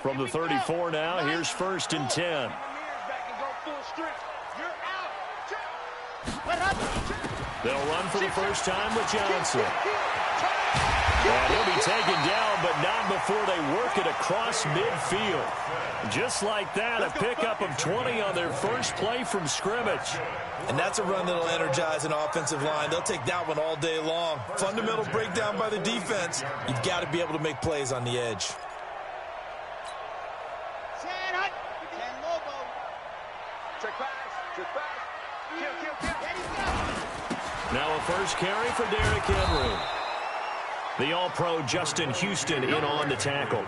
From the 34 now, here's 1st and 10. They'll run for the first time with Johnson. And he'll be taken down, but not before they work it across midfield. Just like that, a pickup of 20 on their first play from scrimmage. And that's a run that'll energize an offensive line. They'll take that one all day long. Fundamental breakdown by the defense. You've got to be able to make plays on the edge. Now a first carry for Derrick Henry. The All-Pro Justin Houston in on the tackle.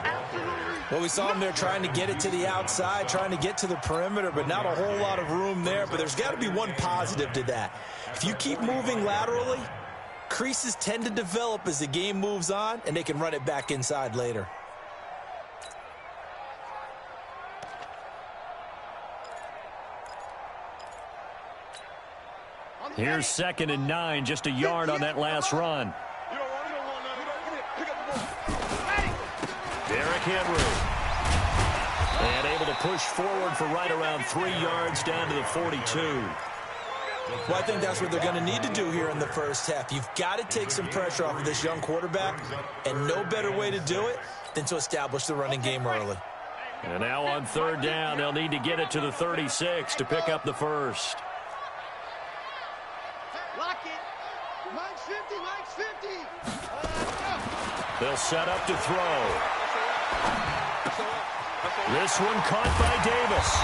Well, we saw him there trying to get it to the outside, trying to get to the perimeter, but not a whole lot of room there. But there's got to be one positive to that. If you keep moving laterally, creases tend to develop as the game moves on, and they can run it back inside later. Here's 2nd and 9, just a yard on that last run. Derrick Henry. And able to push forward for right around 3 yards down to the 42. Well, I think that's what they're going to need to do here in the first half. You've got to take some pressure off of this young quarterback, and no better way to do it than to establish the running game early. And now on 3rd down, they'll need to get it to the 36 to pick up the first. They'll set up to throw. This one caught by Davis.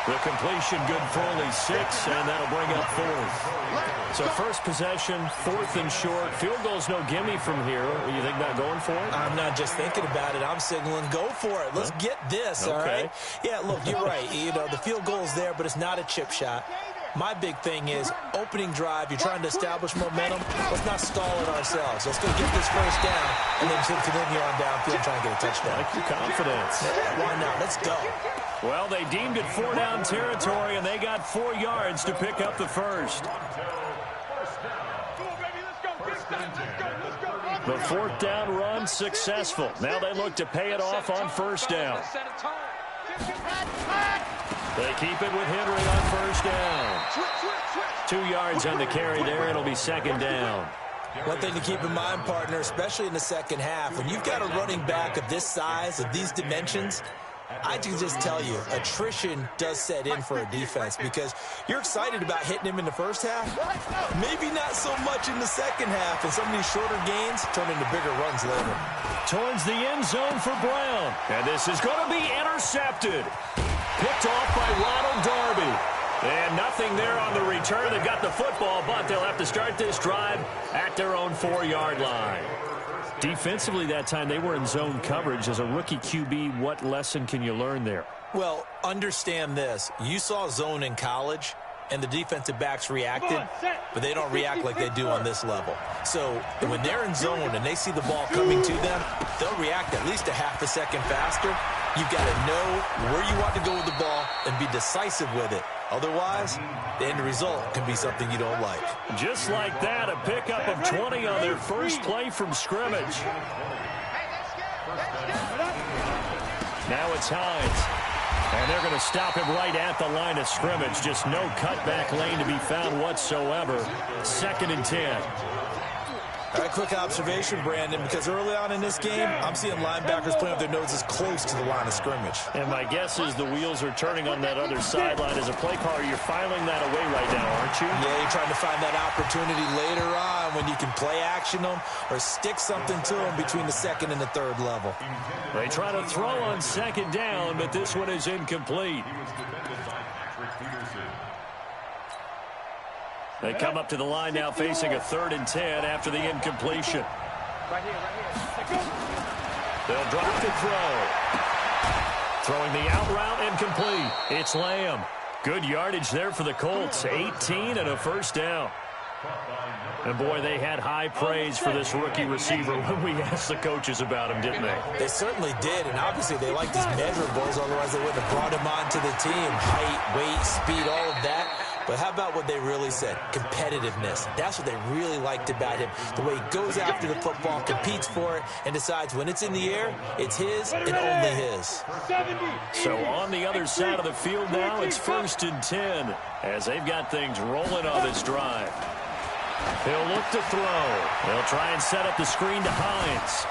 The completion good for only 6, and that'll bring up 4th. So first possession, 4th and short. Field goal's no gimme from here. You think about going for it? I'm not just thinking about it. I'm signaling go for it. Let's get this, all right? Yeah, look, you're right. You know, the field goal's there, but it's not a chip shot. My big thing is opening drive. You're trying to establish momentum. Let's not stall it ourselves. Let's go get this first down and then continue on downfield trying to get a touchdown. I like your confidence. Yeah, why not? Let's go. Well, they deemed it 4-down territory, and they got 4 yards to pick up the first. The 4th down run successful. Now they look to pay it off on 1st down. They keep it with Henry on 1st down. 2 yards on the carry there. It'll be 2nd down. One thing to keep in mind, partner, especially in the second half, when you've got a running back of this size, of these dimensions, I can just tell you, attrition does set in for a defense because you're excited about hitting him in the first half. Maybe not so much in the second half, and some of these shorter gains turn into bigger runs later. Towards the end zone for Brown. And this is going to be intercepted. Picked off by Ronald Darby. And nothing there on the return. They've got the football, but they'll have to start this drive at their own 4-yard line. Defensively that time, they were in zone coverage. As a rookie QB, what lesson can you learn there? Well, understand this. You saw zone in college, and the defensive backs reacted, but they don't react like they do on this level. So when they're in zone and they see the ball coming to them, they'll react at least a half a second faster. You've got to know where you want to go with the ball and be decisive with it. Otherwise, the end result can be something you don't like. Just like that, a pickup of 20 on their first play from scrimmage. Now it's Hines. And they're going to stop him right at the line of scrimmage. Just no cutback lane to be found whatsoever. 2nd and 10. All right, quick observation, Brandon, because early on in this game, I'm seeing linebackers playing with their noses close to the line of scrimmage. And my guess is the wheels are turning on that other sideline. As a play caller, you're filing that away right now, aren't you? Yeah, you're trying to find that opportunity later on when you can play action them or stick something to them between the 2nd and the 3rd level. They try to throw on 2nd down, but this one is incomplete. They come up to the line now facing a 3rd and 10 after the incompletion. They'll drop to throw. Throwing the out route incomplete. It's Lamb. Good yardage there for the Colts. 18 and a first down. And boy, they had high praise for this rookie receiver when we asked the coaches about him, didn't they? They certainly did, and obviously they liked his measurables, otherwise they wouldn't have brought him onto the team. Height, weight, speed, all of that. But how about what they really said? Competitiveness. That's what they really liked about him. The way he goes after the football, competes for it, and decides when it's in the air, it's his and only his. So on the other side of the field now, it's 1st and 10 as they've got things rolling on this drive. He'll look to throw. They'll try and set up the screen to Hines.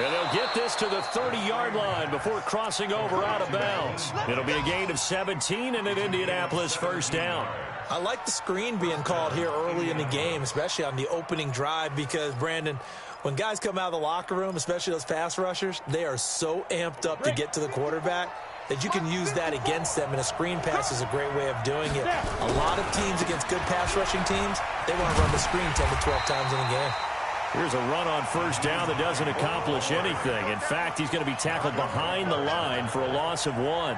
And they'll get this to the 30-yard line before crossing over out of bounds. It'll be a gain of 17 and an Indianapolis first down. I like the screen being called here early in the game, especially on the opening drive, because, Brandon, when guys come out of the locker room, especially those pass rushers, they are so amped up to get to the quarterback that you can use that against them, and a screen pass is a great way of doing it. A lot of teams against good pass rushing teams, they want to run the screen 10 to 12 times in a game. Here's a run on first down that doesn't accomplish anything. In fact, he's going to be tackled behind the line for a loss of 1.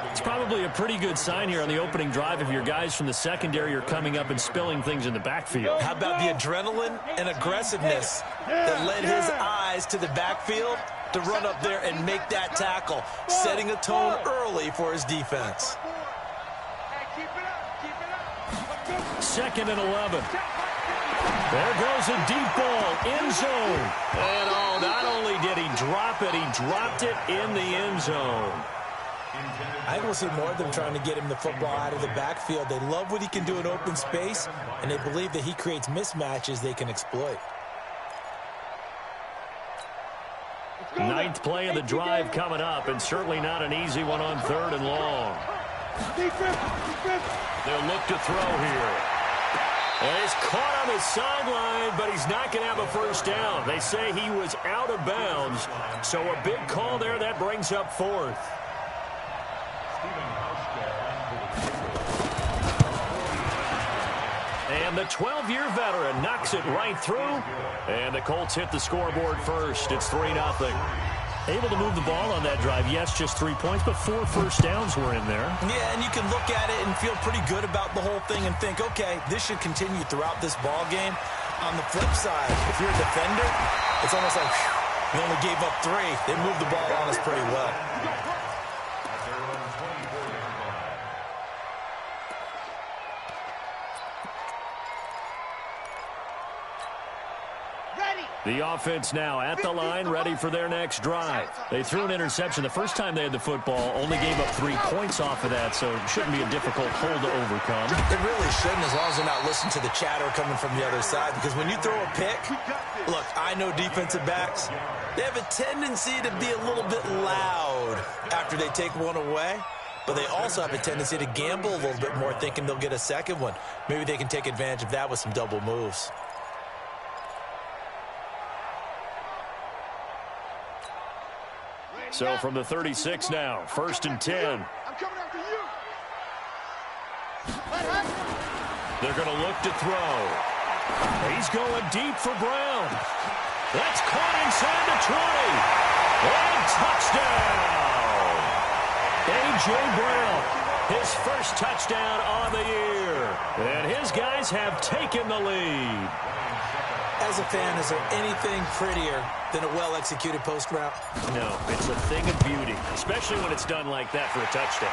It's probably a pretty good sign here on the opening drive if your guys from the secondary are coming up and spilling things in the backfield. How about the adrenaline and aggressiveness that led his eyes to the backfield to run up there and make that tackle, setting a tone early for his defense. 2nd and 11. There goes a deep ball, end zone. And not only did he drop it, he dropped it in the end zone. I think we'll see more of them trying to get him the football out of the backfield. They love what he can do in open space, and they believe that he creates mismatches they can exploit. 9th play of the drive coming up, and certainly not an easy one on 3rd and long. They'll look to throw here. And he's caught on his sideline, but he's not going to have a first down. They say he was out of bounds, so a big call there. That brings up 4th. And the 12-year veteran knocks it right through. And the Colts hit the scoreboard first. It's 3-0. Able to move the ball on that drive. Yes, just 3 points, but 4 first downs were in there. Yeah, and you can look at it and feel pretty good about the whole thing and think, okay, this should continue throughout this ball game. On the flip side, if you're a defender, it's almost like, whew, we only gave up 3. They moved the ball on us pretty well. The offense now at the line, ready for their next drive. They threw an interception the first time they had the football, only gave up 3 points off of that, so it shouldn't be a difficult hole to overcome. It really shouldn't, as long as they're not listening to the chatter coming from the other side, because when you throw a pick, look, I know defensive backs, they have a tendency to be a little bit loud after they take one away, but they also have a tendency to gamble a little bit more, thinking they'll get a second one. Maybe they can take advantage of that with some double moves. So from the 36 now, 1st and 10. I'm coming after you. They're going to look to throw. He's going deep for Brown. That's caught inside the 20. And touchdown! A.J. Brown, his first touchdown on the year. And his guys have taken the lead. As a fan, is there anything prettier than a well-executed post route? No, it's a thing of beauty, especially when it's done like that for a touchdown.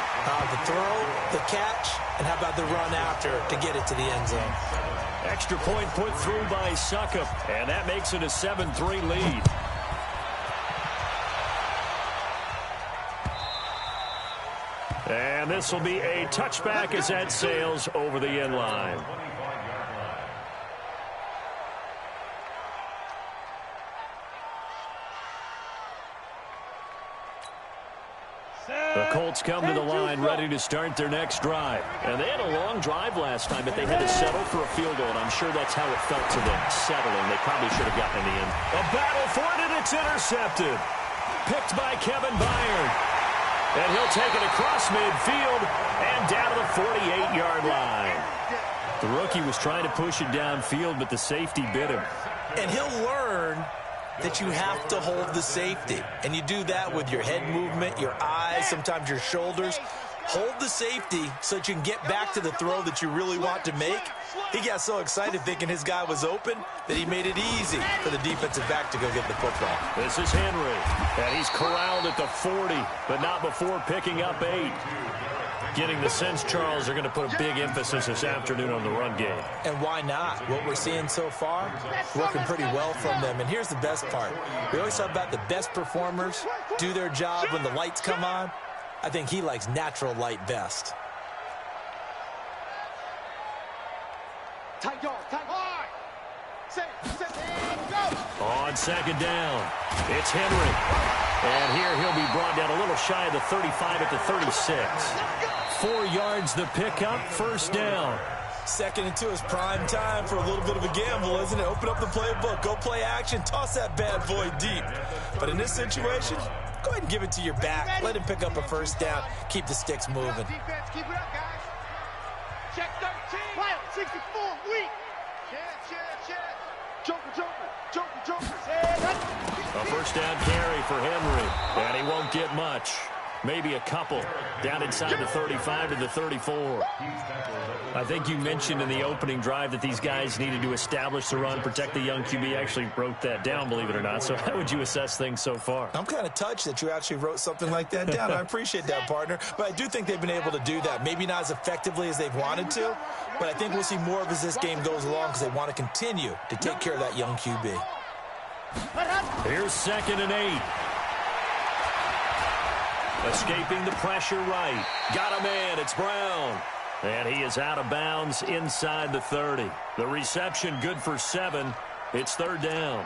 The throw, the catch, and how about the run after to get it to the end zone? Extra point put through by Succop, and that makes it a 7-3 lead. And this will be a touchback as that sails over the end line. The Colts come to the line ready to start their next drive. And they had a long drive last time, but they had to settle for a field goal, and I'm sure that's how it felt to them, settling. They probably should have gotten in the end. A battle for it, and it's intercepted. Picked by Kevin Byard. And he'll take it across midfield and down to the 48-yard line. The rookie was trying to push it downfield, but the safety bit him. And he'll learn that you have to hold the safety. And you do that with your head movement, your eyes, sometimes your shoulders. Hold the safety so that you can get back to the throw that you really want to make. He got so excited thinking his guy was open that he made it easy for the defensive back to go get the football. This is Henry, and he's corralled at the 40, but not before picking up 8. Getting the sense, Charles, they're going to put a big emphasis this afternoon on the run game. And why not? What we're seeing so far, working pretty well from them. And here's the best part. We always talk about the best performers do their job when the lights come on. I think he likes natural light best. On second down, it's Henry. And here he'll be brought down a little shy of the 35 at the 36. 4 yards the pickup, first down. Second and 2 is prime time for a little bit of a gamble, isn't it? Open up the playbook, go play action, toss that bad boy deep. But in this situation, go ahead and give it to your back. Let him pick up a first down. Keep the sticks moving. Defense, keep it up, guys. Check 13. Wild, 64, weak. Check. Joker. A first down carry for Henry, and he won't get much. Maybe a couple. Down inside the 35 to the 34. I think you mentioned in the opening drive that these guys needed to establish the run, protect the young QB. Actually wrote that down, believe it or not. So how would you assess things so far? I'm kind of touched that you actually wrote something like that down. I appreciate that, partner. But I do think they've been able to do that. Maybe not as effectively as they've wanted to, but I think we'll see more of as this game goes along because they want to continue to take care of that young QB. Here's 2nd and 8. Escaping the pressure right. Got a man. It's Brown. And he is out of bounds inside the 30. The reception good for 7. It's 3rd down.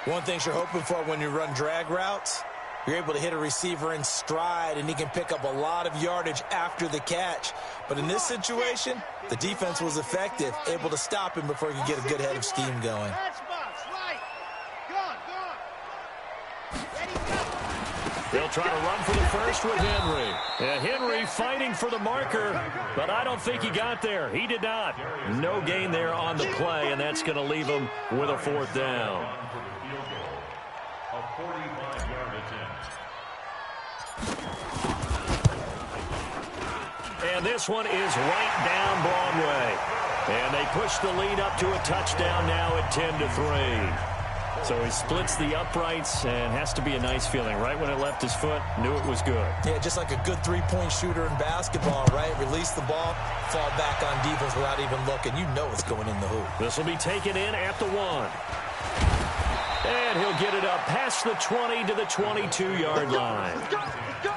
One thing you're hoping for when you run drag routes, you're able to hit a receiver in stride, and he can pick up a lot of yardage after the catch. But in this situation, the defense was effective, able to stop him before he could get a good head of steam going. They'll try to run for the first with Henry. And Henry fighting for the marker, but I don't think he got there. He did not. No gain there on the play, and that's going to leave him with a 4th down. And this one is right down Broadway. And they push the lead up to a touchdown now at 10-3. So he splits the uprights, and has to be a nice feeling. Right when it left his foot, knew it was good. Yeah, just like a good three-point shooter in basketball, right? Release the ball, fall back on defense without even looking. You know it's going in the hoop. This will be taken in at the 1. And he'll get it up past the 20 to the 22-yard line. Let's go.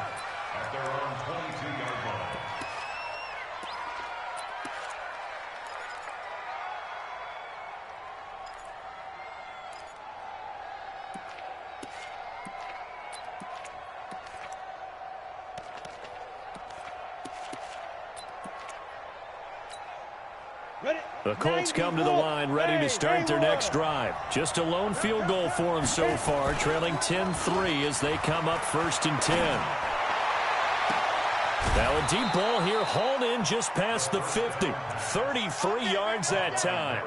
The Colts come to the line, ready to start their next drive. Just a lone field goal for them so far, trailing 10-3 as they come up 1st and 10. Now a deep ball here, hauled in just past the 50. 33 yards that time.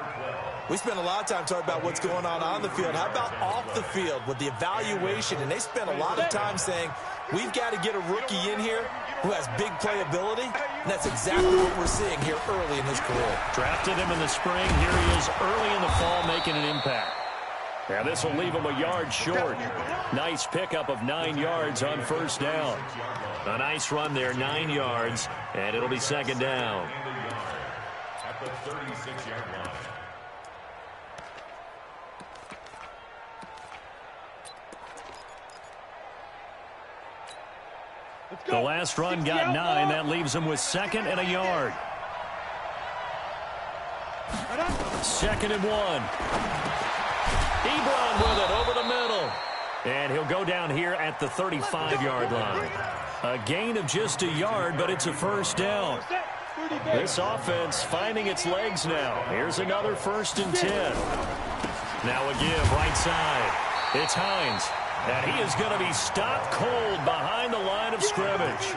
We spent a lot of time talking about what's going on the field. How about off the field with the evaluation? And they spent a lot of time saying, we've got to get a rookie in here who has big playability, and that's exactly what we're seeing here early in his career. Drafted him in the spring. Here he is early in the fall making an impact. Now this will leave him a yard short. Nice pickup of 9 yards on 1st down. A nice run there, 9 yards, and it'll be 2nd down. At the 36-yard line. The last run got 9. That leaves him with 2nd and a yard. 2nd and 1. Ebron with it over the middle. And he'll go down here at the 35-yard line. A gain of just a yard, but it's a 1st down. This offense finding its legs now. Here's another 1st and 10. Now a give right side. It's Hines. And he is going to be stopped cold behind the line of scrimmage.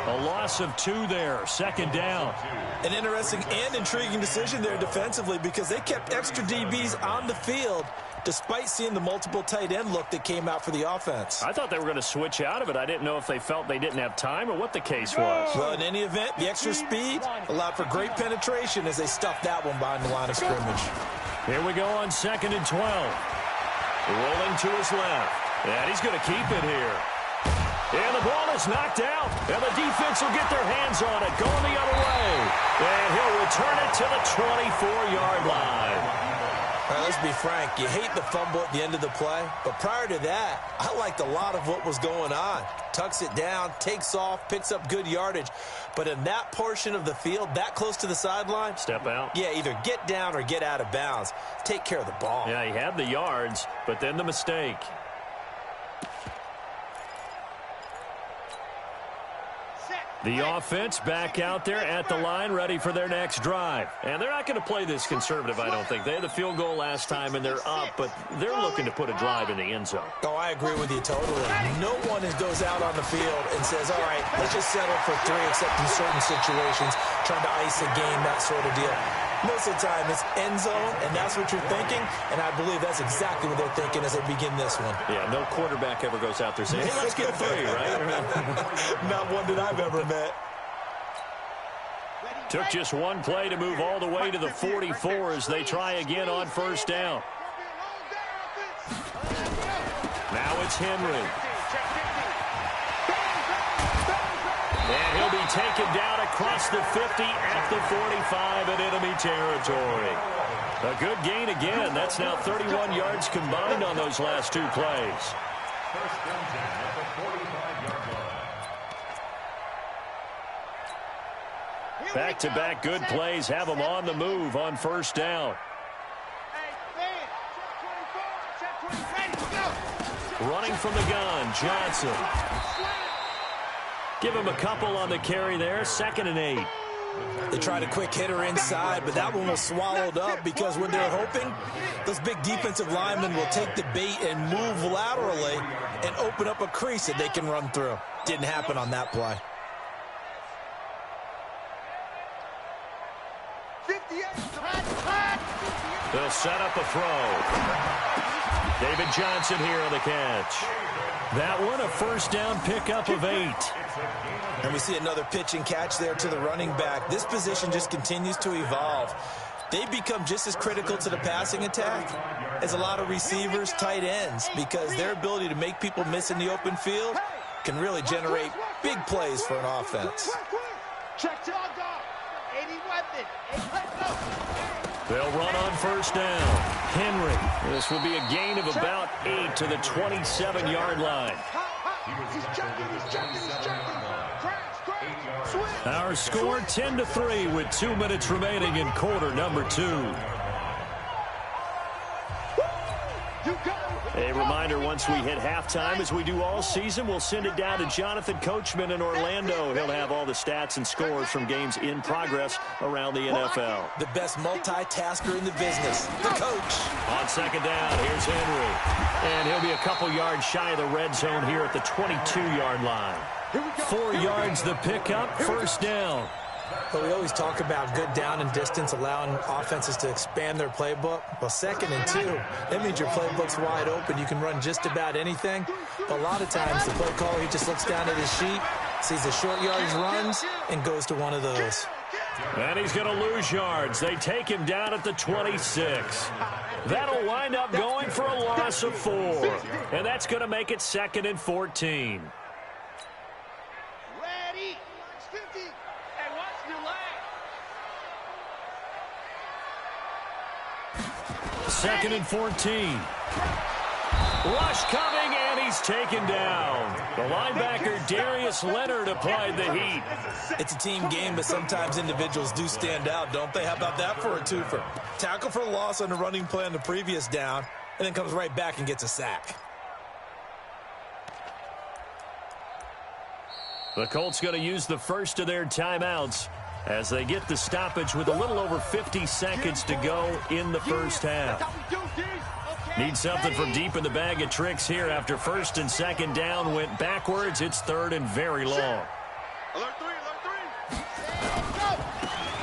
A loss of 2 there, 2nd down. An interesting and intriguing decision there defensively because they kept extra DBs on the field despite seeing the multiple tight end look that came out for the offense. I thought they were going to switch out of it. I didn't know if they felt they didn't have time or what the case was. Well, in any event, the extra speed allowed for great penetration as they stuffed that one behind the line of scrimmage. Here we go on 2nd and 12. Rolling to his left. And he's going to keep it here. And the ball is knocked out. And the defense will get their hands on it, going the other way. And he'll return it to the 24-yard line. All right, let's be frank. You hate the fumble at the end of the play, but prior to that, I liked a lot of what was going on. Tucks it down, takes off, picks up good yardage. But in that portion of the field, that close to the sideline, step out. Yeah, either get down or get out of bounds. Take care of the ball. Yeah, he had the yards, but then the mistake. The offense back out there at the line, ready for their next drive. And they're not going to play this conservative, I don't think. They had the field goal last time, and they're up, but they're looking to put a drive in the end zone. Oh, I agree with you totally. No one goes out on the field and says, all right, let's just settle for 3, except in certain situations, trying to ice a game, that sort of deal. Most of the time, it's end zone, and that's what you're thinking, and I believe that's exactly what they're thinking as they begin this one. Yeah, no quarterback ever goes out there saying, hey, let's get 3, right? Not one that I've ever met. Took just one play to move all the way to the 44 as they try again on first down. Now it's Henry. And he'll be taken down across the 50 at the 45 in enemy territory. A good gain again. That's now 31 yards combined on those last 2 plays. First down at the 45-yard line. Back-to-back good plays have them on the move on first down. Running from the gun, Johnson. Give him a couple on the carry there, 2nd and 8. They tried a quick hitter inside, but that one was swallowed up because when they're hoping, those big defensive linemen will take the bait and move laterally and open up a crease that they can run through. Didn't happen on that play. They'll set up a throw. David Johnson here on the catch. That one, a first down pickup of 8. And we see another pitch and catch there to the running back. This position just continues to evolve. They become just as critical to the passing attack as a lot of receivers, tight ends, because their ability to make people miss in the open field can really generate big plays for an offense. They'll run on first down. Henry. This will be a gain of about 8 to the 27-yard line. Our score 10-3 with 2 minutes remaining in quarter number 2. A reminder, once we hit halftime, as we do all season, we'll send it down to Jonathan Coachman in Orlando. He'll have all the stats and scores from games in progress around the NFL. The best multitasker in the business, the coach. On second down, here's Henry. And he'll be a couple yards shy of the red zone here at the 22-yard line. 4 yards the pickup, first down. But we always talk about good down and distance, allowing offenses to expand their playbook. Well, 2nd and 2, that means your playbook's wide open. You can run just about anything. But a lot of times, the play caller, he just looks down at his sheet, sees the short yardage runs, and goes to one of those. And he's going to lose yards. They take him down at the 26. That'll wind up going for a loss of 4. And that's going to make it 2nd and 14. 2nd and 14. Rush coming, and he's taken down. The linebacker, Darius Leonard, applied the heat. It's a team game, but sometimes individuals do stand out, don't they? How about that for a twofer? Tackle for loss on the running play on the previous down, and then comes right back and gets a sack. The Colts going to use the first of their timeouts as they get the stoppage with a little over 50 seconds to go in the first half. Need something from deep in the bag of tricks here after 1st and 2nd down went backwards. It's 3rd and very long.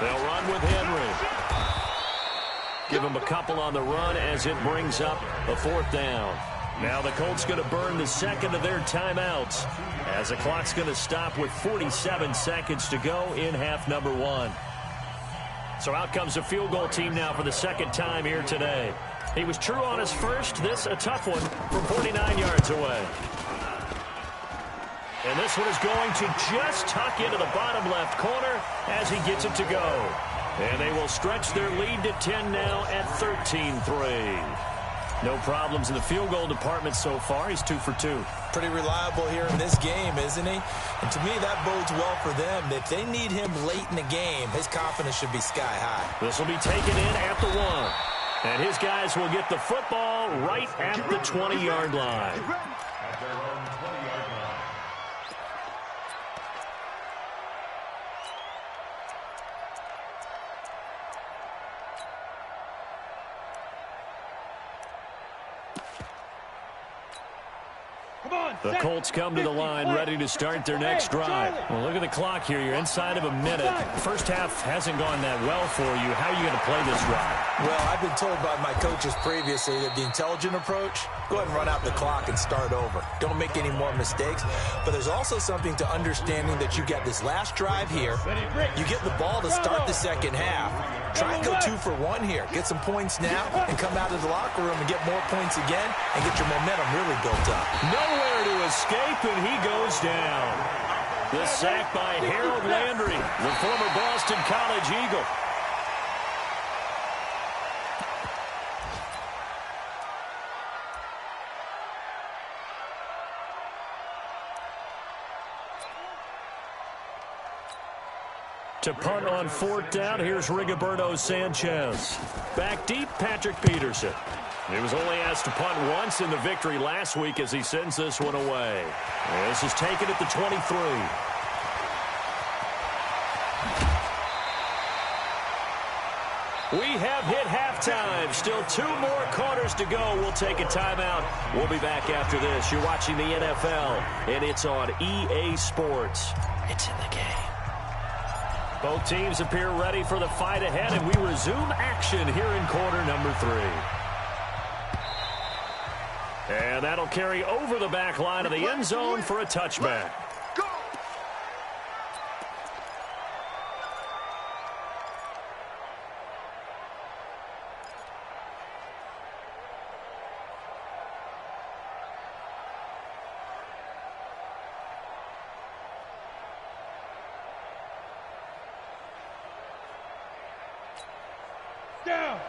They'll run with Henry. Give him a couple on the run as it brings up a 4th down. Now the Colts going to burn the 2nd of their timeouts as the clock's going to stop with 47 seconds to go in half number 1. So out comes a field goal team now for the 2nd time here today. He was true on his first. This a tough one from 49 yards away. And this one is going to just tuck into the bottom left corner as he gets it to go. And they will stretch their lead to 10 now at 13-3. No problems in the field goal department so far. He's 2 for 2. Pretty reliable here in this game, isn't he? And to me, that bodes well for them. If they need him late in the game, his confidence should be sky high. This will be taken in at the 1. And his guys will get the football right at the 20-yard line. At their own 20-yard line. The Colts come to the line ready to start their next drive. Well, look at the clock here. You're inside of a minute. First half hasn't gone that well for you. How are you going to play this drive? Well, I've been told by my coaches previously that the intelligent approach, go ahead and run out the clock and start over. Don't make any more mistakes. But there's also something to understanding that you got this last drive here. You get the ball to start the second half. Try and go 2 for 1 here. Get some points now and come out of the locker room and get more points again and get your momentum really built up. Nowhere to escape, and he goes down. The sack by Harold Landry, the former Boston College Eagle. To punt on 4th down, here's Rigoberto Sanchez. Back deep, Patrick Peterson. He was only asked to punt once in the victory last week as he sends this one away. This is taken at the 23. We have hit halftime. Still 2 more quarters to go. We'll take a timeout. We'll be back after this. You're watching the NFL, and it's on EA Sports. It's in the game. Both teams appear ready for the fight ahead, and we resume action here in quarter number 3. And that'll carry over the back line of the end zone for a touchback.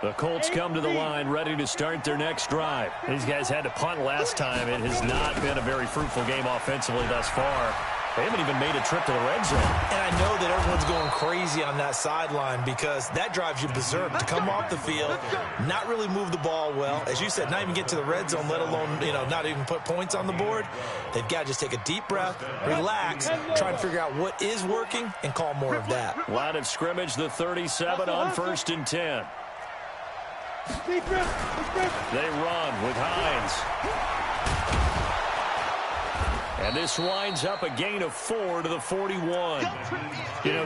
The Colts come to the line ready to start their next drive. These guys had to punt last time. It has not been a very fruitful game offensively thus far. They haven't even made a trip to the red zone. And I know that everyone's going crazy on that sideline because that drives you berserk to come off the field, not really move the ball well. As you said, not even get to the red zone, let alone, not even put points on the board. They've got to just take a deep breath, relax, try and figure out what is working, and call more of that. Line of scrimmage, the 37 on 1st and 10. They run with Hines. And this winds up a gain of 4 to the 41.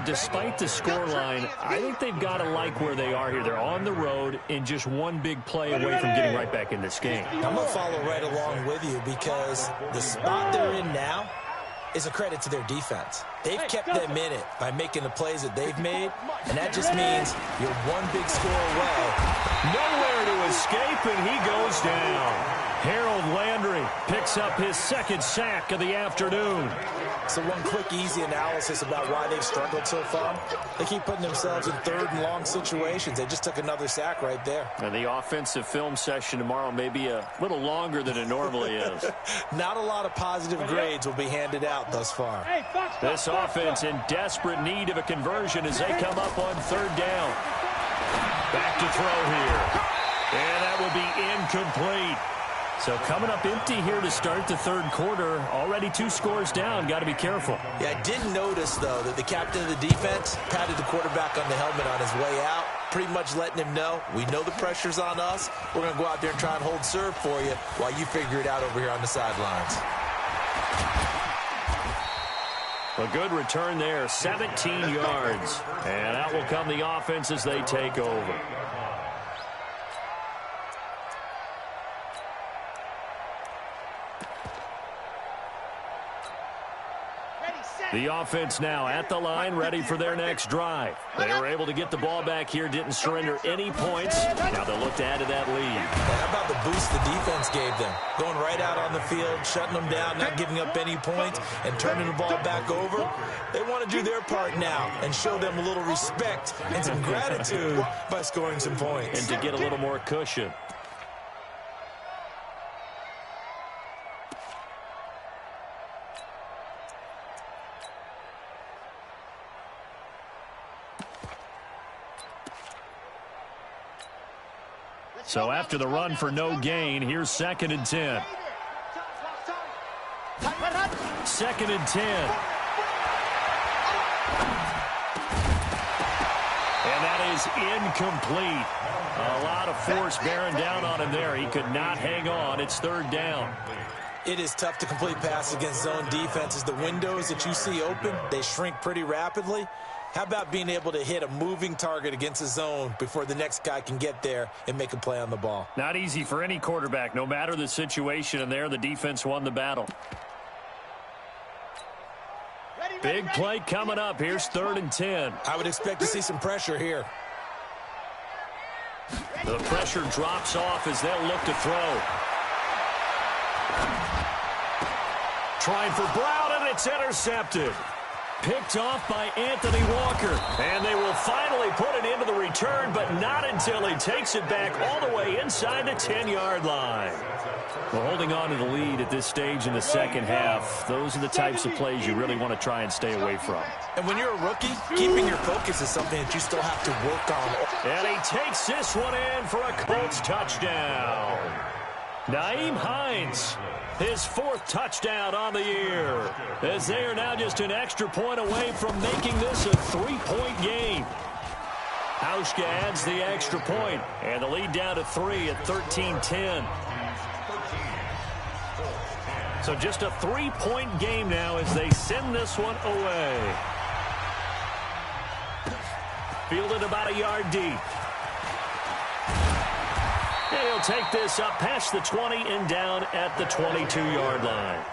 Despite the scoreline, I think they've got to like where they are here. They're on the road and just one big play away from getting right back in this game. I'm going to follow right along with you because the spot they're in now is a credit to their defense. They've kept them in it by making the plays that they've made, and that just means you're one big score away. Nowhere to escape, and he goes down. Harold Landry picks up his 2nd sack of the afternoon. So one quick, easy analysis about why they've struggled so far. They keep putting themselves in 3rd and long situations. They just took another sack right there. And the offensive film session tomorrow may be a little longer than it normally is. Not a lot of positive grades will be handed out thus far. This offense in desperate need of a conversion as they come up on 3rd down. Back to throw here. And that will be incomplete. So coming up empty here to start the 3rd quarter. Already 2 scores down. Got to be careful. Yeah, I did notice, though, that the captain of the defense patted the quarterback on the helmet on his way out, pretty much letting him know, we know the pressure's on us. We're going to go out there and try and hold serve for you while you figure it out over here on the sidelines. A good return there, 17 yards. And out will come the offense as they take over. The offense now at the line, ready for their next drive. They were able to get the ball back here, didn't surrender any points. Now they'll look to add to that lead. How about the boost the defense gave them? Going right out on the field, shutting them down, not giving up any points, and turning the ball back over. They want to do their part now and show them a little respect and some gratitude by scoring some points. And to get a little more cushion. So after the run for no gain, here's 2nd and 10. 2nd and 10. And that is incomplete. A lot of force bearing down on him there. He could not hang on. It's 3rd down. It is tough to complete passes against zone defenses. The windows that you see open, they shrink pretty rapidly. How about being able to hit a moving target against a zone before the next guy can get there and make a play on the ball? Not easy for any quarterback, no matter the situation, and there the defense won the battle. Big play coming up. Here's 3rd and 10. I would expect to see some pressure here. The pressure drops off as they'll look to throw. Trying for Brown, and it's intercepted. Picked off by Anthony Walker. And they will finally put it into the return, but not until he takes it back all the way inside the 10-yard line. Well, holding on to the lead at this stage in the second half, those are the types of plays you really want to try and stay away from. And when you're a rookie, keeping your focus is something that you still have to work on. And he takes this one in for a Colts touchdown. Nyheim Hines, his 4th touchdown on the year, as they are now just an extra point away from making this a 3-point game. Hauschka adds the extra point, and the lead down to 3 at 13-10. So just a 3-point game now as they send this one away. Fielded about a yard deep. And he'll take this up past the 20 and down at the 22-yard line.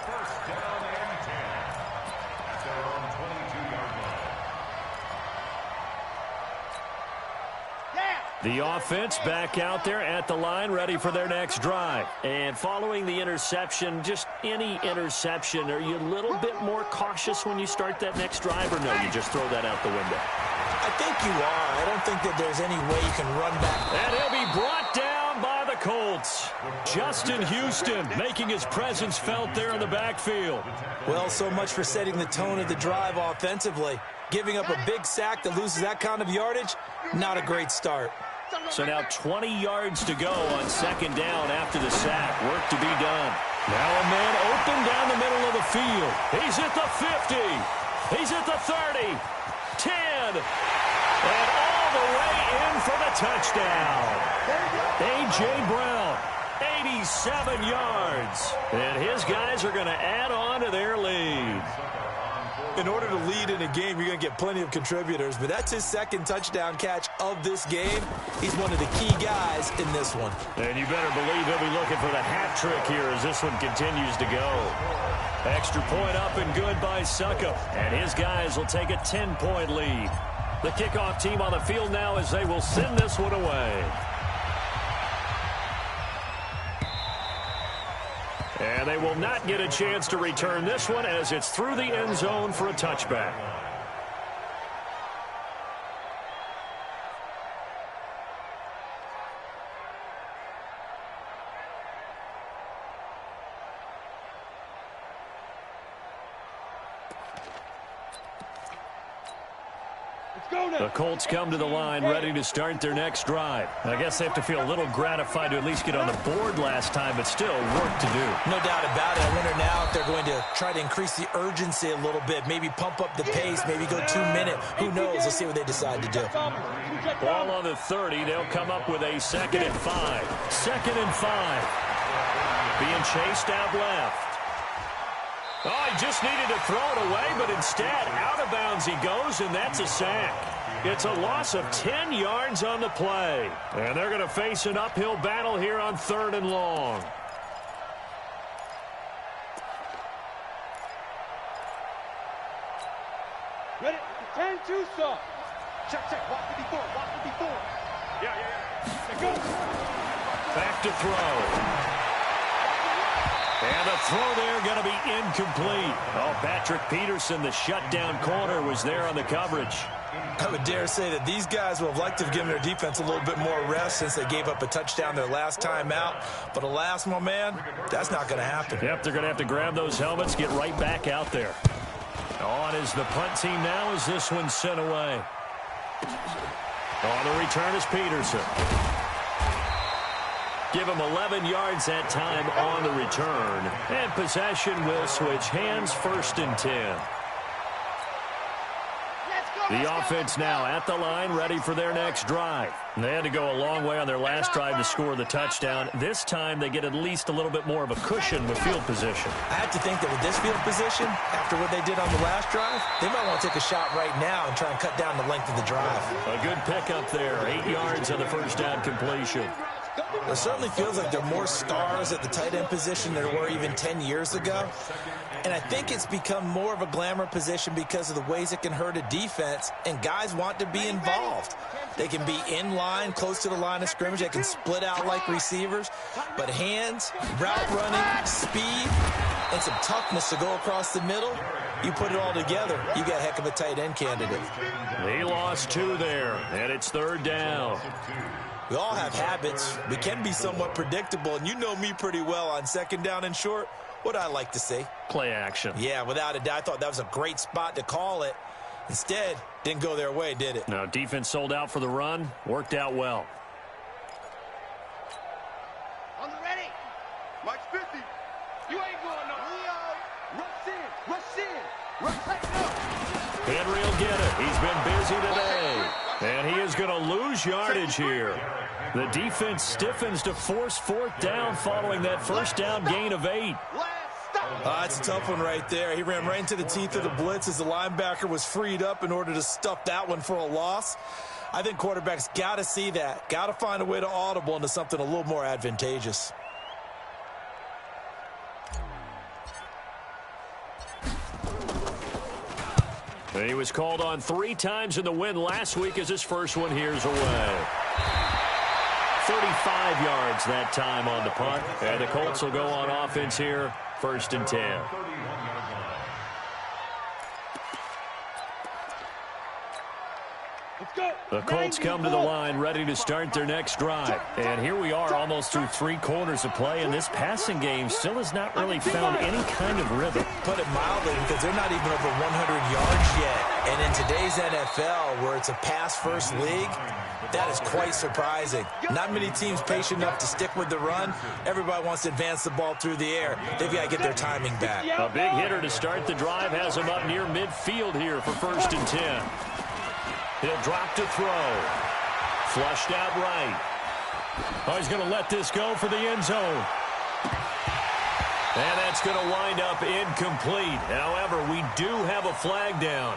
The offense back out there at the line, ready for their next drive. And following the interception, just any interception, are you a little bit more cautious when you start that next drive, or no, you just throw that out the window? I think you are. I don't think that there's any way you can run back. And he'll be brought down by the Colts. Justin Houston making his presence felt there in the backfield. Well, so much for setting the tone of the drive offensively. Giving up a big sack that loses that kind of yardage, not a great start. So now 20 yards to go on 2nd down after the sack. Work to be done. Now a man open down the middle of the field. He's at the 50. He's at the 30. 10. And all the way in for the touchdown. A.J. Brown, 87 yards. And his guys are going to add on to their lead. In order to lead in a game, you're going to get plenty of contributors, but that's his 2nd touchdown catch of this game. He's one of the key guys in this one. And you better believe he'll be looking for the hat trick here as this one continues to go. Extra point up and good by Suckup, and his guys will take a 10-point lead. The kickoff team on the field now as they will send this one away. And they will not get a chance to return this one as it's through the end zone for a touchback. The Colts come to the line ready to start their next drive. I guess they have to feel a little gratified to at least get on the board last time, but still work to do. No doubt about it. I wonder now if they're going to try to increase the urgency a little bit, maybe pump up the pace, maybe go 2 minute. Who knows? Let's see what they decide to do. Ball on the 30. They'll come up with a 2nd and 5. 2nd and 5. Being chased out left. Oh, he just needed to throw it away, but instead, out of bounds he goes, and that's a sack. It's a loss of 10 yards on the play. And they're going to face an uphill battle here on 3rd and long. Ready? 10-2 saw. Check, check. Walk to before. Walk to before. Yeah. Go. Back to throw. And the throw there going to be incomplete. Oh, Patrick Peterson, the shutdown corner, was there on the coverage. I would dare say that these guys would have liked to have given their defense a little bit more rest since they gave up a touchdown their last time out. But alas, my man, that's not going to happen. Yep, they're going to have to grab those helmets, get right back out there. On is the punt team now as this one's sent away. On the return is Peterson. Give him 11 yards that time on the return. And possession will switch hands, 1st and 10. The offense now at the line, ready for their next drive. They had to go a long way on their last drive to score the touchdown. This time they get at least a little bit more of a cushion with field position. I have to think that with this field position, after what they did on the last drive, they might want to take a shot right now and try and cut down the length of the drive. A good pickup there, 8 yards on the first down completion. It certainly feels like there are more stars at the tight end position than there were even 10 years ago. And I think it's become more of a glamour position because of the ways it can hurt a defense, and guys want to be involved. They can be in line, close to the line of scrimmage. They can split out like receivers. But hands, route running, speed, and some toughness to go across the middle, you put it all together, you got a heck of a tight end candidate. He lost 2 there, and it's 3rd down. We all have habits. We can be somewhat predictable, and you know me pretty well on 2nd down and short. What I like to see. Play action. Yeah, without a doubt. I thought that was a great spot to call it. Instead, didn't go their way, did it? Now, defense sold out for the run. Worked out well. On the ready. March 50. You ain't going no. Rush in. Henry will get it. He's been busy today. And he is going to lose yardage here. The defense stiffens to force 4th down following that first down gain of 8. That's a tough one right there. He ran right into the teeth of the blitz as the linebacker was freed up in order to stuff that one for a loss. I think quarterbacks got to see that. Got to find a way to audible into something a little more advantageous. He was called on 3 times in the win last week as his first one here's away. 35 yards that time on the punt. And the Colts will go on offense here, 1st and 10. The Colts come to the line ready to start their next drive. And here we are almost through 3 quarters of play, and this passing game still has not really found any kind of rhythm. Put it mildly, because they're not even over 100 yards yet. And in today's NFL, where it's a pass-first league, that is quite surprising. Not many teams patient enough to stick with the run. Everybody wants to advance the ball through the air. They've got to get their timing back. A big hitter to start the drive has him up near midfield here for 1st and 10. He'll drop to throw. Flushed out right. Oh, he's going to let this go for the end zone. And that's going to wind up incomplete. However, we do have a flag down.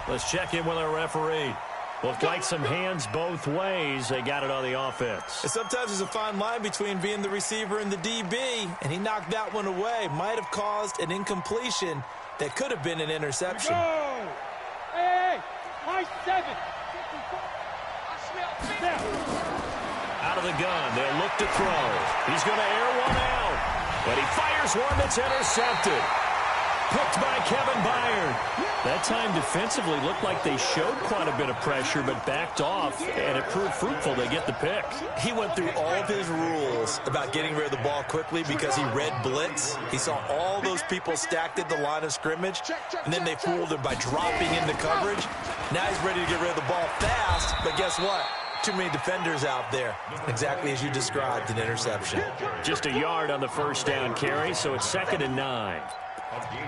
Let's check in with our referee. Looked like some hands both ways. They got it on the offense. And sometimes there's a fine line between being the receiver and the DB, and he knocked that one away. Might have caused an incompletion that could have been an interception. Go! Hey! High 7. Out of the gun, they'll look to throw. He's going to air one out. But he fires one that's intercepted. Picked by Kevin Byard. That time defensively looked like they showed quite a bit of pressure but backed off, and it proved fruitful. They get the pick. He went through all of his rules about getting rid of the ball quickly because he read blitz. He saw all those people stacked at the line of scrimmage, and then they fooled him by dropping into coverage. Now he's ready to get rid of the ball fast, but guess what? Too many defenders out there. Exactly as you described, an interception. Just a yard on the first down carry, so it's 2nd and 9.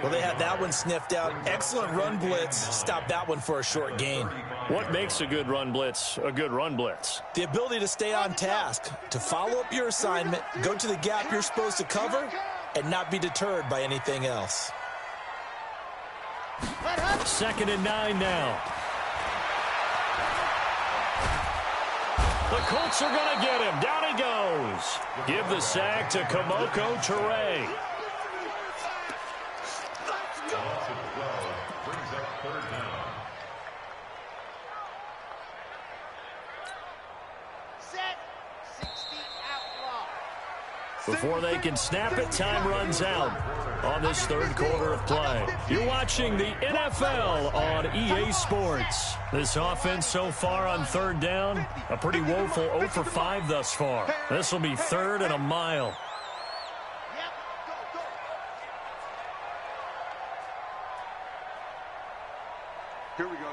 Well, they had that one sniffed out. Excellent run blitz. Stopped that one for a short gain. What makes a good run blitz a good run blitz? The ability to stay on task, to follow up your assignment, go to the gap you're supposed to cover, and not be deterred by anything else. 2nd and 9 now. The Colts are going to get him. Down he goes. Give the sack to Kamoko Toure. Before they can snap it, time runs out on this third quarter of play. You're watching the NFL on EA Sports. This offense so far on third down, a pretty woeful 0 for 5 thus far. This will be 3rd and a mile. Here we go,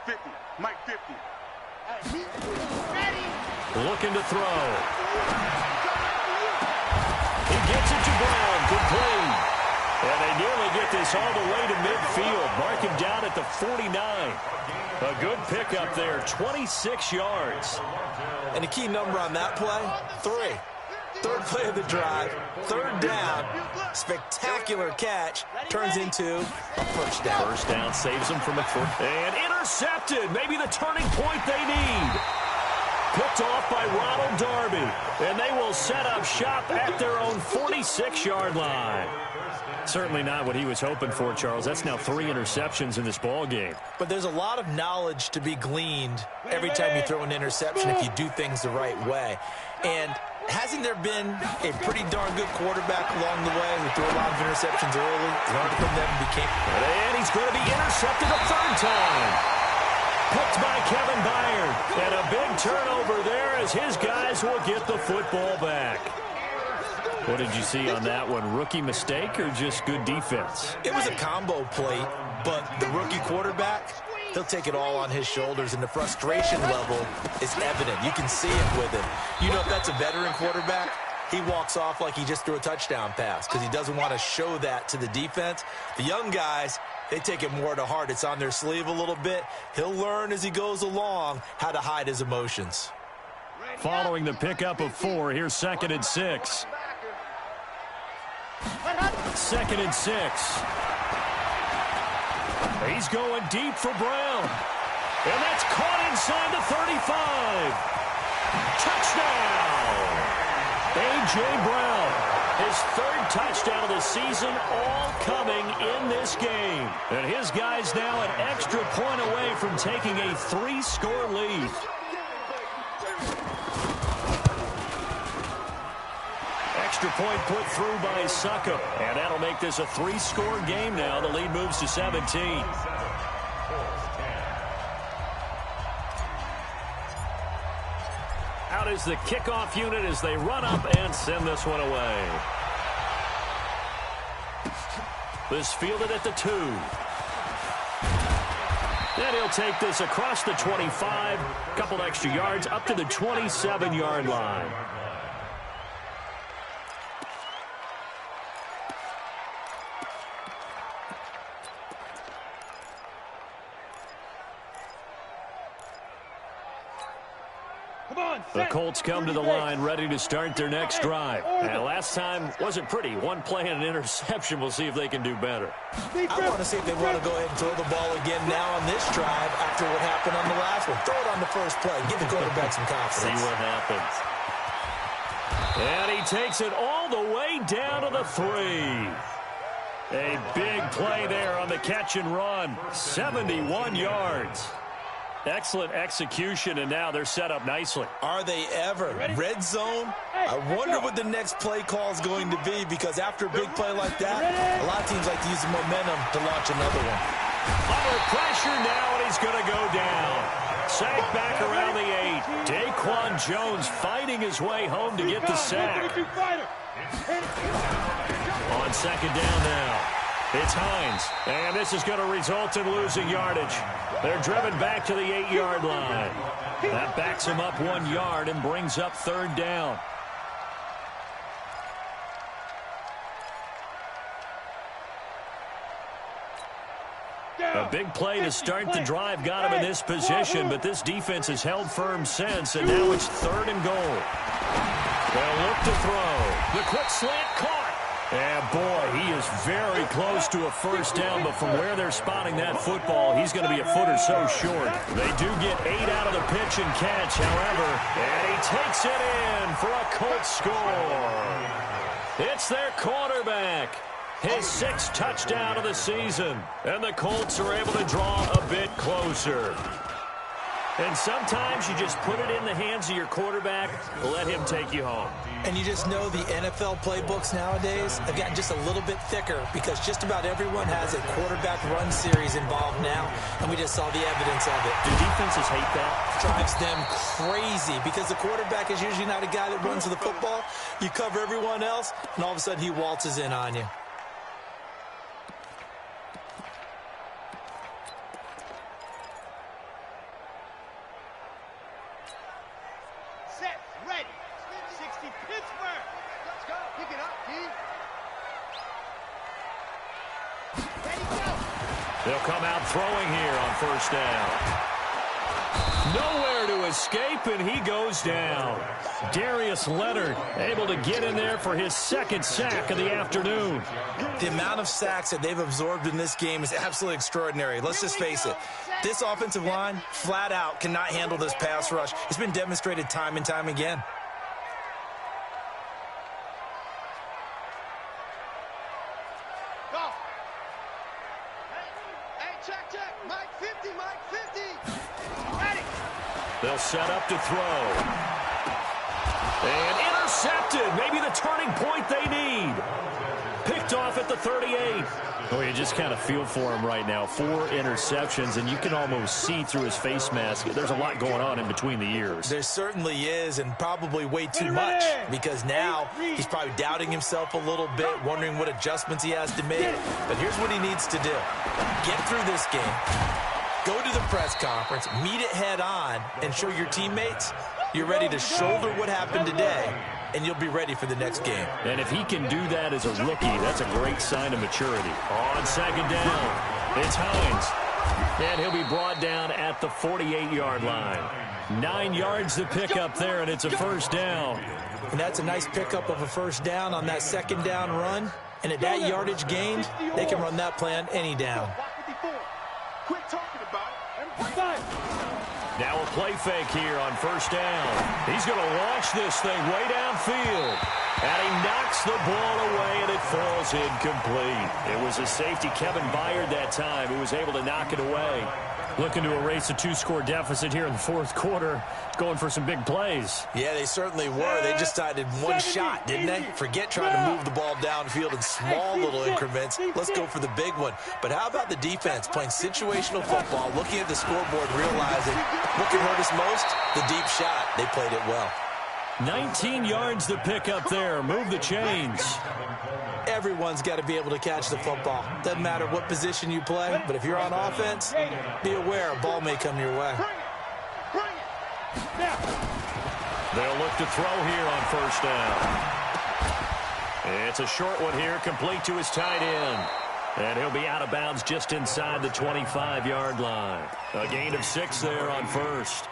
50, Mike 50. Looking to throw. He gets it to Brown, complete. And they nearly get this all the way to midfield. Mark him down at the 49. A good pickup there, 26 yards. And a key number on that play, 3. Third play of the drive, 3rd down, spectacular catch, turns into a first down. First down saves them from a foot. And intercepted, maybe the turning point they need. Picked off by Ronald Darby. And they will set up shop at their own 46-yard line. Certainly not what he was hoping for, Charles. That's now 3 interceptions in this ball game. But there's a lot of knowledge to be gleaned every time you throw an interception if you do things the right way. And hasn't there been a pretty darn good quarterback along the way who threw a lot of interceptions early, learned from them, and became... And he's going to be intercepted a 3rd time. Picked by Kevin Byard. And a big turnover there as his guys will get the football back. What did you see on that one? Rookie mistake or just good defense? It was a combo play, but the rookie quarterback, he'll take it all on his shoulders, and the frustration level is evident. You can see it with him. You know, if that's a veteran quarterback, he walks off like he just threw a touchdown pass because he doesn't want to show that to the defense. The young guys, they take it more to heart. It's on their sleeve a little bit. He'll learn as he goes along how to hide his emotions. Following the pickup of 4, here's 2nd and 6. 2nd and 6. He's going deep for Brown. And that's caught inside the 35. Touchdown! A.J. Brown. His 3rd touchdown of the season, all coming in this game. And his guys now an extra point away from taking a 3-score lead. Extra point put through by Succo. And that'll make this a 3-score game now. The lead moves to 17. Out is the kickoff unit as they run up and send this one away. This fielded at the 2. Then he'll take this across the 25. Couple extra yards up to the 27-yard line. The Colts come to the line ready to start their next drive. And last time wasn't pretty. 1 play and an interception. We'll see if they can do better. I want to see if they want to go ahead and throw the ball again now on this drive after what happened on the last one. Throw it on the first play. Give the quarterback some confidence. See what happens. And he takes it all the way down to the 3. A big play there on the catch and run. 71 yards. Excellent execution, and now they're set up nicely. Are they ever? Red zone? I wonder what the next play call is going to be, because after a big play like that, a lot of teams like to use the momentum to launch another one. Under pressure now, and he's going to go down. Sacked back around the 8. Daquan Jones fighting his way home to get the sack. On 2nd down now. It's Hines, and this is going to result in losing yardage. They're driven back to the 8-yard line. That backs him up 1 yard and brings up 3rd down. A big play to start the drive got him in this position, but this defense has held firm since, and now it's 3rd and goal. They'll look to throw. The quick slant caught. And, boy, he is very close to a first down, but from where they're spotting that football, he's going to be a foot or so short. They do get 8 out of the pitch and catch, however, and he takes it in for a Colts score. It's their quarterback. His 6th touchdown of the season, and the Colts are able to draw a bit closer. And sometimes you just put it in the hands of your quarterback, let him take you home. And you just know the NFL playbooks nowadays have gotten just a little bit thicker because just about everyone has a quarterback run series involved now, and we just saw the evidence of it. Do defenses hate that? Drives them crazy because the quarterback is usually not a guy that runs the football. You cover everyone else, and all of a sudden he waltzes in on you. They'll come out throwing here on first down. Nowhere to escape, and he goes down. Darius Leonard able to get in there for his second sack of the afternoon. The amount of sacks that they've absorbed in this game is absolutely extraordinary. Let's just face it. This offensive line, flat out, cannot handle this pass rush. It's been demonstrated time and time again. They'll set up to throw. And intercepted. Maybe the turning point they need. Picked off at the 38. Oh, you just kind of feel for him right now. 4 interceptions, and you can almost see through his face mask. There's a lot going on in between the ears. There certainly is, and probably way too much, because now he's probably doubting himself a little bit, wondering what adjustments he has to make. But here's what he needs to do. Get through this game. Go to the press conference, meet it head on, and show your teammates you're ready to shoulder what happened today, and you'll be ready for the next game. And if he can do that as a rookie, that's a great sign of maturity. On second down, it's Hines. And he'll be brought down at the 48-yard line. 9 yards to pick up there, and it's a first down. And that's a nice pickup of a first down on that second down run. And at that yardage gained, they can run that play on any down. Quit talking about it. Now a play fake here on first down. He's going to launch this thing way downfield. And he knocks the ball away, and it falls incomplete. It was a safety, Kevin Byard, that time, who was able to knock it away. Looking to erase a 2-score deficit here in the fourth quarter. Going for some big plays. Yeah, they certainly were. They just decided one shot, didn't they? Forget trying to move the ball downfield in small little increments. Let's go for the big one. But how about the defense playing situational football, looking at the scoreboard, realizing what can hurt us most? The deep shot. They played it well. 19 yards to pick up there. Move the chains. Everyone's got to be able to catch the football. Doesn't matter what position you play, but if you're on offense, be aware a ball may come your way. They'll look to throw here on first down. It's a short one here, complete to his tight end. And he'll be out of bounds just inside the 25-yard line. A gain of 6 there on first.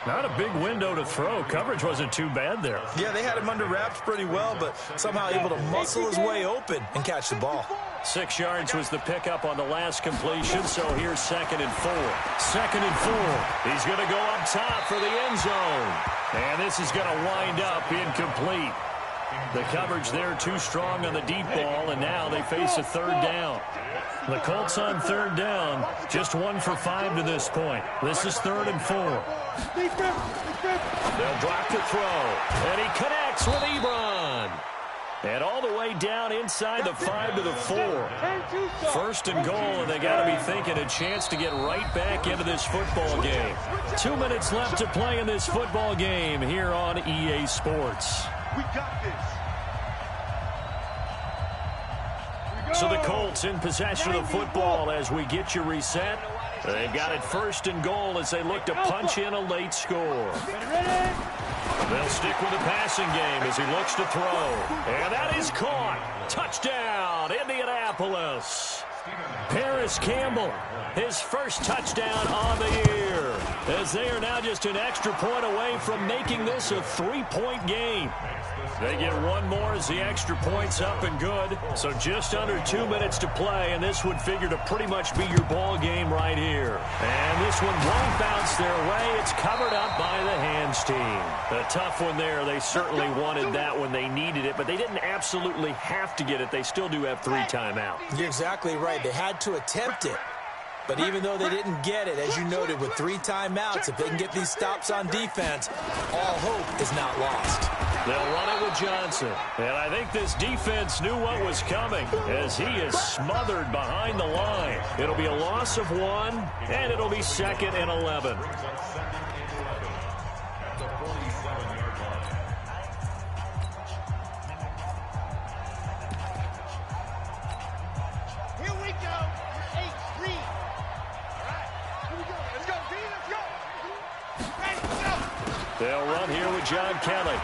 Not a big window to throw. Coverage wasn't too bad there. Yeah, they had him under wraps pretty well, but somehow able to muscle his way open and catch the ball. 6 yards was the pickup on the last completion, so here's 2nd and 4. 2nd and 4. He's going to go up top for the end zone. And this is going to wind up incomplete. The coverage there too strong on the deep ball, and now they face a 3rd down. The Colts on 3rd down, just 1 for 5 to this point. This is 3rd and 4. They'll drop to throw, and he connects with Ebron. And all the way down inside the 5 to the 4. 1st and goal, and they got to be thinking a chance to get right back into this football game. 2 minutes left to play in this football game here on EA Sports. We got this. So the Colts in possession of the football as we get you reset. They've got it 1st and goal as they look to punch in a late score. They'll stick with the passing game as he looks to throw. And that is caught. Touchdown, Indianapolis. Paris Campbell, his first touchdown on the year, as they are now just an extra point away from making this a 3-point game. They get one more as the extra point's up and good. So just under 2 minutes to play, and this would figure to pretty much be your ball game right here. And this one won't bounce their way. It's covered up by the hands team. A tough one there. They certainly wanted that when they needed it, but they didn't absolutely have to get it. They still do have 3 timeouts. You're exactly right. They had to attempt it. But even though they didn't get it, as you noted, with 3 timeouts, if they can get these stops on defense, all hope is not lost. They'll run it with Johnson. And I think this defense knew what was coming as he is smothered behind the line. It'll be a loss of 1, and it'll be 2nd and 11. They'll run here with John Kelly.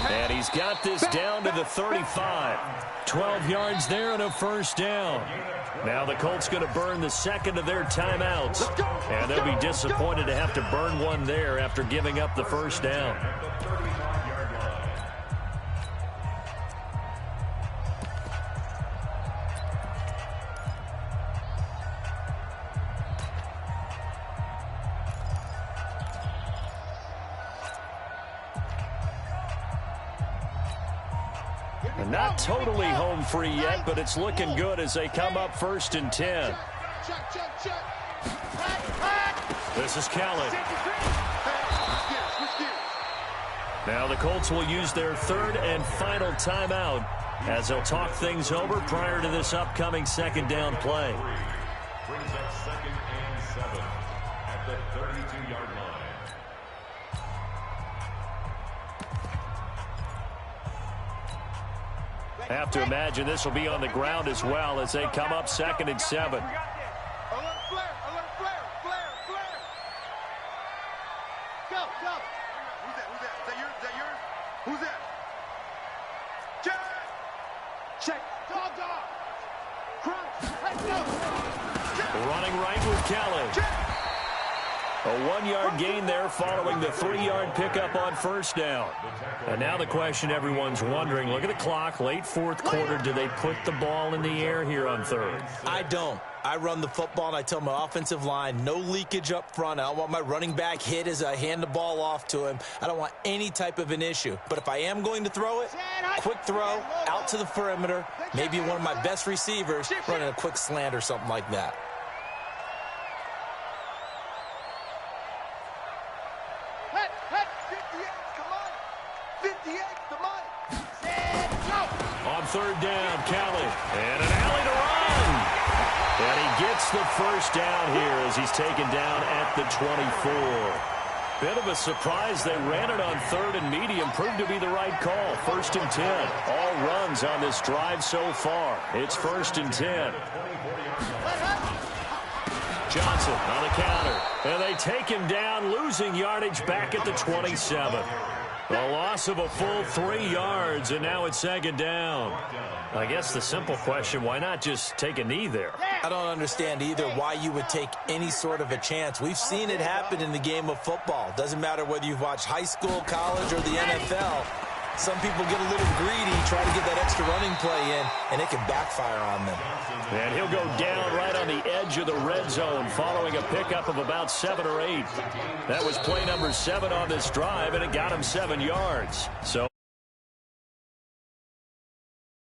And he's got this down to the 35. 12 yards there and a first down. Now the Colts going to burn the second of their timeouts. And they'll be disappointed to have to burn one there after giving up the first down. Not totally home free yet, but it's looking good as they come up 1st and 10. This is Kelly. Now the Colts will use their 3rd and final timeout as they'll talk things over prior to this upcoming 2nd down play. Brings up 2nd and 7 at the 32-yard line. Have to imagine this will be on the ground as well as they come up 2nd and 7. Who's that? Check. Check. Dog. Crunch. Running right with Kelly. Check. A 1-yard gain there following the 3-yard pickup on first down. And now the question everyone's wondering, look at the clock, late 4th quarter, do they put the ball in the air here on 3rd? I don't. I run the football, and I tell my offensive line, no leakage up front. I don't want my running back hit as I hand the ball off to him. I don't want any type of an issue. But if I am going to throw it, quick throw, out to the perimeter, maybe one of my best receivers running a quick slant or something like that. On 3rd down, Kelly. And an alley to run. And he gets the first down here as he's taken down at the 24. Bit of a surprise. They ran it on 3rd and medium. Proved to be the right call. 1st and 10. All runs on this drive so far. It's 1st and 10. Johnson on the counter. And they take him down, losing yardage back at the 27. A loss of a full 3 yards, and now it's 2nd down. I guess the simple question, why not just take a knee there? I don't understand either why you would take any sort of a chance. We've seen it happen in the game of football. Doesn't matter whether you've watched high school, college, or the NFL. Some people get a little greedy, try to get that extra running play in, and it can backfire on them. And he'll go down right on the edge of the red zone following a pickup of about 7 or 8. That was play number 7 on this drive, and it got him 7 yards. So